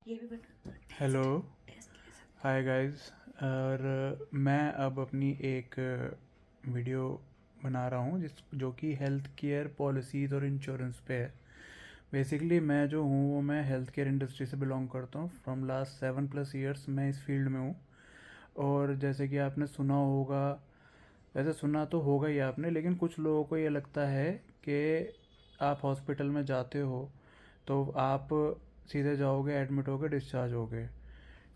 ये भी बता। हेलो। टेस्ट ले सकते हाय गाइस। और मैं अब अपनी एक वीडियो बना रहा हूँ जो कि हेल्थ केयर पॉलिसीज़ और इंश्योरेंस पे है। बेसिकली मैं जो हूँ वो मैं हेल्थ केयर इंडस्ट्री से बिलोंग करता हूँ। फ्रॉम लास्ट 7+ ईयर्स मैं इस फील्ड में हूँ। और जैसे कि आपने सुना होगा, वैसे सुना तो होगा ही आपने, लेकिन कुछ लोगों को ये लगता है कि आप हॉस्पिटल में जाते हो तो आप सीधे जाओगे, एडमिट होगे, डिस्चार्ज होगे।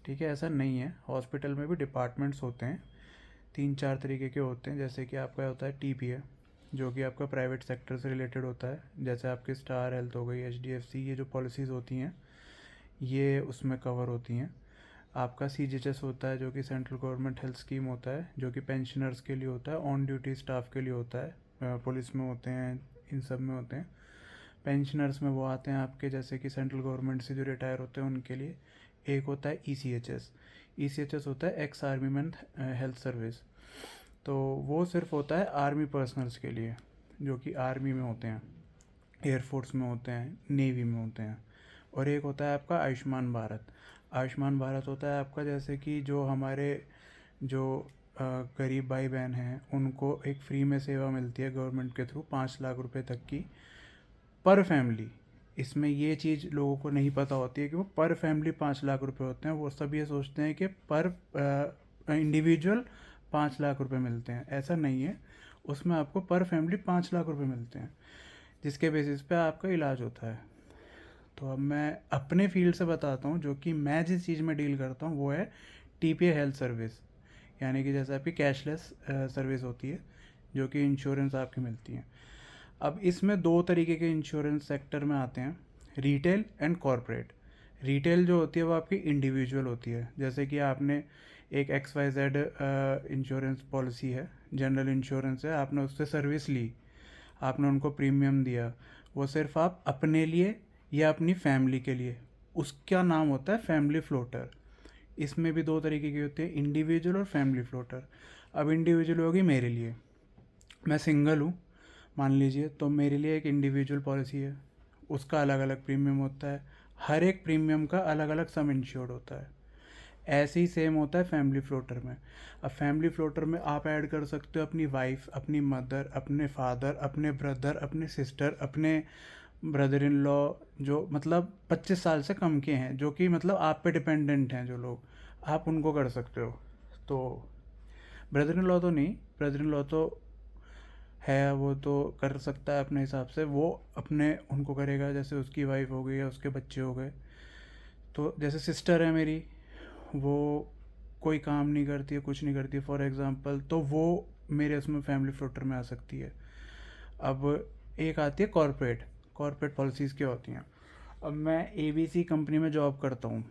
ठीक है, ऐसा नहीं है। हॉस्पिटल में भी डिपार्टमेंट्स होते हैं, 3-4 तरीके के होते हैं। जैसे कि आपका होता है टीपीए, जो कि आपका प्राइवेट सेक्टर से रिलेटेड होता है। जैसे आपकी स्टार हेल्थ हो गई, एचडीएफसी, ये जो पॉलिसीज़ होती हैं ये उसमें कवर होती हैं। आपका सीजीएचएस होता है, जो कि सेंट्रल गवर्नमेंट हेल्थ स्कीम होता है, जो कि पेंशनर्स के लिए होता है, ऑन ड्यूटी स्टाफ के लिए होता है। पुलिस में होते हैं, इन सब में होते हैं। पेंशनर्स में वो आते हैं आपके, जैसे कि सेंट्रल गवर्नमेंट से जो रिटायर होते हैं उनके लिए। एक होता है ईसीएचएस। ईसीएचएस होता है ex army man health service. तो वो सिर्फ होता है आर्मी पर्सनल्स के लिए, जो कि आर्मी में होते हैं, एयरफोर्स में होते हैं, नेवी में होते हैं। और एक होता है आपका आयुष्मान भारत। आयुष्मान भारत होता है आपका, जैसे कि जो हमारे जो गरीब भाई बहन हैं उनको एक फ्री में सेवा मिलती है गवर्नमेंट के थ्रू, 5 लाख रुपए तक की, पर फैमिली। इसमें ये चीज़ लोगों को नहीं पता होती है कि वो पर फैमिली 5 लाख रुपए होते हैं। वो सब ये सोचते हैं कि पर इंडिविजुअल 5 लाख रुपए मिलते हैं। ऐसा नहीं है, उसमें आपको पर फैमिली 5 लाख रुपए मिलते हैं, जिसके बेसिस पे आपका इलाज होता है। तो अब मैं अपने फील्ड से बताता हूँ, जो कि मैं जिस चीज़ में डील करता हूँ वो है टीपीए हेल्थ सर्विस। यानी कि जैसे आपकी कैशलेस सर्विस होती है, जो कि इंश्योरेंस आपकी मिलती है। अब इसमें दो तरीके के इंश्योरेंस सेक्टर में आते हैं, रिटेल एंड कॉरपोरेट। रिटेल जो होती है वो आपकी इंडिविजुअल होती है। जैसे कि आपने एक XYZ इंश्योरेंस पॉलिसी है, जनरल इंश्योरेंस है, आपने उससे सर्विस ली, आपने उनको प्रीमियम दिया, वो सिर्फ आप अपने लिए या अपनी फैमिली के लिए, उसका नाम होता है फैमिली फ्लोटर। इसमें भी दो तरीके की होती है, इंडिविजुअल और फैमिली फ्लोटर। अब इंडिविजुअल होगी मेरे लिए, मैं सिंगल हूँ मान लीजिए, तो मेरे लिए एक इंडिविजुअल पॉलिसी है, उसका अलग अलग प्रीमियम होता है। हर एक प्रीमियम का अलग अलग सम इंश्योर्ड होता है। ऐसे ही सेम होता है फैमिली फ्लोटर में। अब फैमिली फ्लोटर में आप ऐड कर सकते हो अपनी वाइफ, अपनी मदर, अपने फादर, अपने ब्रदर, अपने सिस्टर, अपने ब्रदर इन लॉ, जो मतलब 25 साल से कम के हैं, जो कि मतलब आप पे डिपेंडेंट हैं जो लोग, आप उनको कर सकते हो। तो ब्रदर इन लॉ तो नहीं, ब्रदर इन लॉ तो है, वो तो कर सकता है अपने हिसाब से, वो अपने उनको करेगा, जैसे उसकी वाइफ हो गई या उसके बच्चे हो गए। तो जैसे सिस्टर है मेरी, वो कोई काम नहीं करती है, कुछ नहीं करती है फॉर एग्ज़ाम्पल, तो वो मेरे उसमें फैमिली फ्लोटर में आ सकती है। अब एक आती है कॉरपोरेट। कॉरपोरेट पॉलिसीज़ क्या होती हैं? अब मैं ABC कंपनी में जॉब करता हूँ,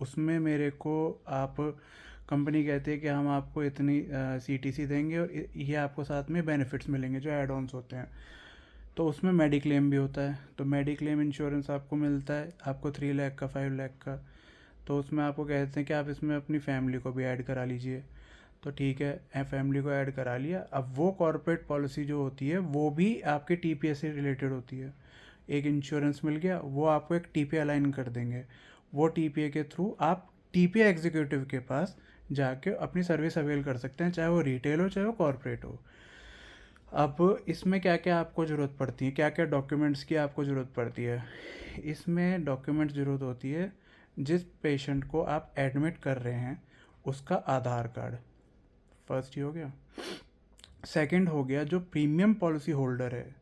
उसमें मेरे को आप, कंपनी कहती है कि हम आपको इतनी CTC देंगे और ये आपको साथ में बेनिफिट्स मिलेंगे जो एड ऑन्स होते हैं। तो उसमें मेडिक्लेम भी होता है, तो मेडिक्लेम इंश्योरेंस आपको मिलता है, आपको 3 लाख का, 5 लाख का। तो उसमें आपको कहते हैं कि आप इसमें अपनी फैमिली को भी ऐड करा लीजिए। तो ठीक है, फैमिली को ऐड करा लिया। अब वो कॉरपोरेट पॉलिसी जो होती है वो भी आपके टीपीए से रिलेटेड होती है। एक इंश्योरेंस मिल गया, वो आपको एक टीपीए अलाइन कर देंगे। वो टीपीए के थ्रू आप टीपीए एग्जीक्यूटिव के पास जाके अपनी सर्विस अवेल कर सकते हैं, चाहे वो रिटेल हो चाहे वो कॉरपोरेट हो। अब इसमें क्या क्या आपको ज़रूरत पड़ती है, क्या क्या डॉक्यूमेंट्स की आपको ज़रूरत पड़ती है? इसमें डॉक्यूमेंट्स ज़रूरत होती है, जिस पेशेंट को आप एडमिट कर रहे हैं उसका आधार कार्ड, फर्स्ट ही हो गया। सेकंड हो गया, जो प्रीमियम पॉलिसी होल्डर है,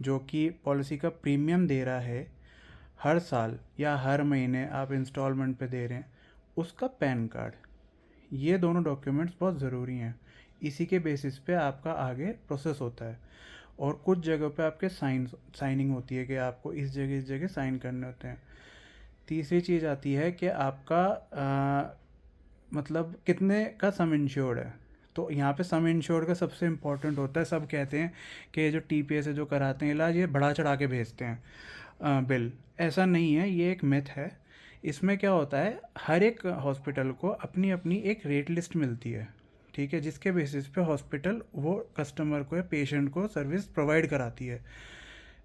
जो कि पॉलिसी का प्रीमियम दे रहा है, हर साल या हर महीने आप इंस्टॉलमेंट पे दे रहे हैं, उसका पैन कार्ड। ये दोनों डॉक्यूमेंट्स बहुत ज़रूरी हैं। इसी के बेसिस पे आपका आगे प्रोसेस होता है। और कुछ जगह पे आपके साइनिंग होती है कि आपको इस जगह साइन करने होते हैं। तीसरी चीज़ आती है कि आपका मतलब कितने का सम इंश्योर्ड है। तो यहाँ पे सम इंश्योर्ड का सबसे इम्पोर्टेंट होता है। सब कहते हैं कि जो टीपीए से जो कराते हैं इलाज, ये बढ़ा चढ़ा के भेजते हैं बिल। ऐसा नहीं है, ये एक मिथ है। इसमें क्या होता है, हर एक हॉस्पिटल को अपनी अपनी एक रेट लिस्ट मिलती है, ठीक है, जिसके बेसिस पे हॉस्पिटल वो कस्टमर को या पेशेंट को सर्विस प्रोवाइड कराती है।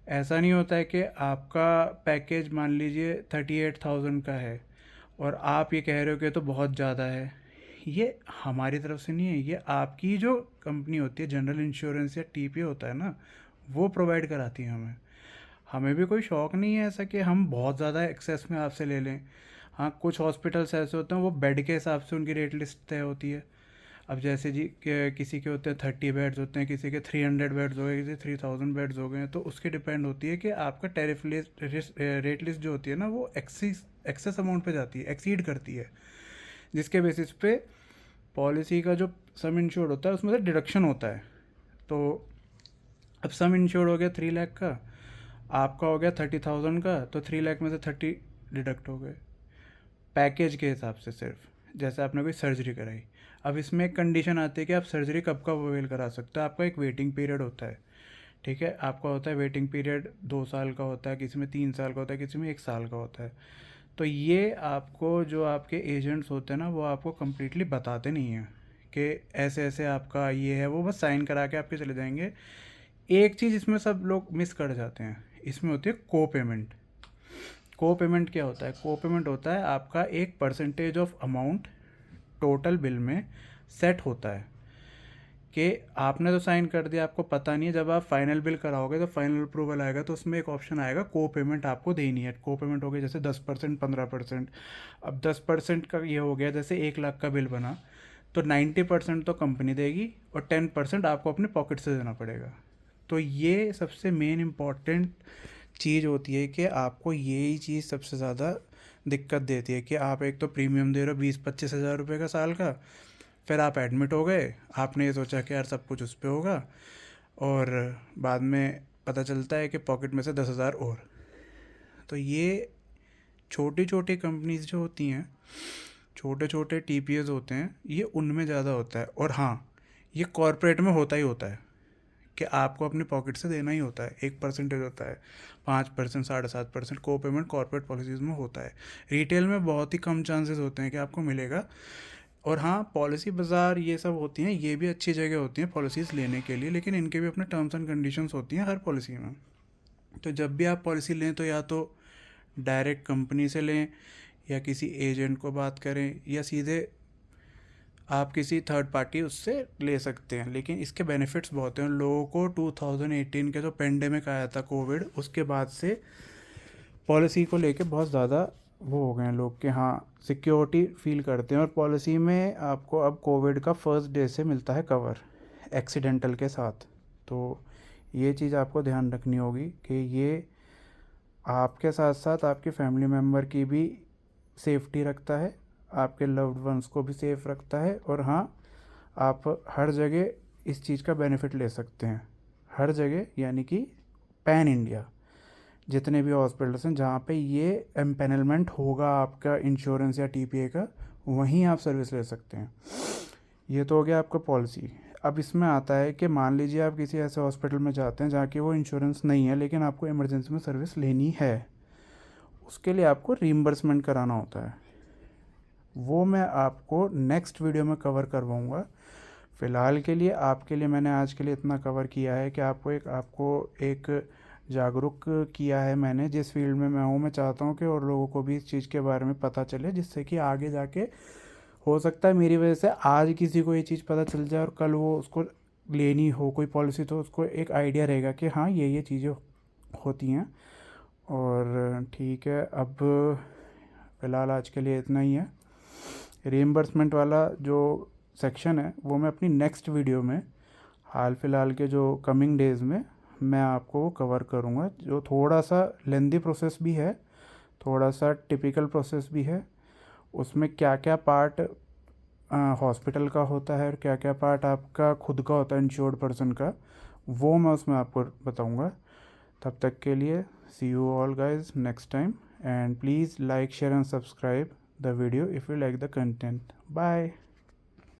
ऐसा नहीं होता है कि आपका पैकेज मान लीजिए 38,000 का है और आप ये कह रहे हो कि तो बहुत ज़्यादा है। ये हमारी तरफ से नहीं है, ये आपकी जो कंपनी होती है, जनरल इंश्योरेंस या टीपीए होता है ना, वो प्रोवाइड कराती है हमें। हमें भी कोई शौक़ नहीं है ऐसा कि हम बहुत ज़्यादा एक्सेस में आपसे ले लें। हाँ, कुछ हॉस्पिटल्स ऐसे होते हैं वो बेड के हिसाब से उनकी रेट लिस्ट तय होती है। अब जैसे जी किसी के होते हैं 30 बेड्स होते हैं, किसी के 300 बेड्स हो गए, किसी 3000 बेड्स हो गए, तो उसके डिपेंड होती है कि आपका टैरिफ लिस्ट रेट लिस्ट जो होती है ना, वो एक्सेस अमाउंट पे जाती है, एक्सीड करती है, जिसके बेसिस पे पॉलिसी का जो सम इंश्योर्ड होता है उसमें से डिडक्शन होता है। तो अब सम इंश्योर्ड हो गया 3 लाख का, आपका हो गया 30,000 का, तो 3 लाख में से 30 डिडक्ट हो गए पैकेज के हिसाब से। सिर्फ जैसे आपने कोई सर्जरी कराई, अब इसमें एक कंडीशन आती है कि आप सर्जरी कब कब अवेल करा सकते हो। आपका एक वेटिंग पीरियड होता है, ठीक है, आपका होता है वेटिंग पीरियड 2 साल का होता है, किसी में 3 साल का होता है, किसी में 1 साल का होता है। तो ये आपको जो आपके एजेंट्स होते हैं ना, वो आपको कम्प्लीटली बताते नहीं हैं कि ऐसे ऐसे आपका ये है, वो बस साइन करा के आपके चले जाएंगे। एक चीज़ इसमें सब लोग मिस कर जाते हैं, इसमें होती है को पेमेंट। को पेमेंट क्या होता है? को पेमेंट होता है आपका एक percentage of amount total bill में सेट होता है कि आपने तो साइन कर दिया, आपको पता नहीं है, जब आप फाइनल बिल कराओगे तो फाइनल अप्रूवल आएगा तो उसमें एक ऑप्शन आएगा को पेमेंट आपको देनी है। को पेमेंट हो गई जैसे 10%, 15%। अब 10% का ये हो गया, जैसे 1 लाख का बिल बना तो 90% तो कंपनी देगी और 10% आपको अपने पॉकेट से देना पड़ेगा। तो ये सबसे मेन इम्पॉर्टेंट चीज़ होती है कि आपको यही चीज़ सबसे ज़्यादा दिक्कत देती है कि आप एक तो प्रीमियम दे रहे हो 20-25 हज़ार रुपये का साल का, फिर आप एडमिट हो गए, आपने ये सोचा कि यार सब कुछ उस पर होगा, और बाद में पता चलता है कि पॉकेट में से 10,000 और। तो ये छोटी छोटी कंपनीज जो होती हैं, छोटे छोटे टीपीएस होते हैं, ये उनमें ज़्यादा होता है। और हाँ, ये कॉरपोरेट में होता ही होता है कि आपको अपने पॉकेट से देना ही होता है। 1% होता है, 5%, 7.5% को पेमेंट कॉर्पोरेट पॉलिसीज़ में होता है। रिटेल में बहुत ही कम चांसेस होते हैं कि आपको मिलेगा। और हाँ, पॉलिसी बाज़ार ये सब होती हैं, ये भी अच्छी जगह होती हैं पॉलिसीज़ लेने के लिए, लेकिन इनके भी अपने टर्म्स एंड कंडीशंस होती हैं हर पॉलिसी में। तो जब भी आप पॉलिसी लें तो या तो डायरेक्ट कंपनी से लें, या किसी एजेंट को बात करें, या सीधे आप किसी थर्ड पार्टी उससे ले सकते हैं। लेकिन इसके बेनिफिट्स बहुत हैं। लोगों को 2018 के जो पेंडेमिक आया था कोविड, उसके बाद से पॉलिसी को लेके बहुत ज़्यादा वो हो गए हैं लोग कि हाँ, सिक्योरिटी फील करते हैं। और पॉलिसी में आपको अब कोविड का फर्स्ट डे से मिलता है कवर एक्सीडेंटल के साथ। तो ये चीज़ आपको ध्यान रखनी होगी कि ये आपके साथ साथ आपके फैमिली मेम्बर की भी सेफ्टी रखता है, आपके लव्ड वंस को भी सेफ रखता है। और हाँ, आप हर जगह इस चीज़ का बेनिफिट ले सकते हैं, हर जगह, यानी कि पैन इंडिया जितने भी हॉस्पिटल्स हैं जहाँ पे ये एम्पेनलमेंट होगा आपका इंश्योरेंस या टीपीए का, वहीं आप सर्विस ले सकते हैं। ये तो हो गया आपका पॉलिसी। अब इसमें आता है कि मान लीजिए आप किसी ऐसे हॉस्पिटल में जाते हैं जहाँ की वो इंश्योरेंस नहीं है, लेकिन आपको इमरजेंसी में सर्विस लेनी है, उसके लिए आपको रीइंबर्समेंट कराना होता है। वो मैं आपको नेक्स्ट वीडियो में कवर करवाऊँगा। फ़िलहाल के लिए आपके लिए मैंने आज के लिए इतना कवर किया है कि आपको एक जागरूक किया है मैंने। जिस फील्ड में मैं हूँ, मैं चाहता हूँ कि और लोगों को भी इस चीज़ के बारे में पता चले, जिससे कि आगे जाके हो सकता है मेरी वजह से आज किसी को ये चीज़ पता चल जाए और कल वो उसको लेनी हो कोई पॉलिसी, तो उसको एक आइडिया रहेगा कि हाँ, ये चीज़ें होती हैं। और ठीक है, अब फ़िलहाल आज के लिए इतना ही है। रीइंबर्समेंट वाला जो सेक्शन है वो मैं अपनी नेक्स्ट वीडियो में, हाल फिलहाल के जो कमिंग डेज़ में, मैं आपको कवर करूँगा, जो थोड़ा सा लेंदी प्रोसेस भी है, थोड़ा सा टिपिकल प्रोसेस भी है। उसमें क्या क्या पार्ट हॉस्पिटल का होता है और क्या क्या पार्ट आपका खुद का होता है इंश्योर्ड पर्सन का, वो मैं उसमें आपको बताऊँगा। तब तक के लिए see you all guys next time, and please like, share and subscribe the video if you like the content. Bye.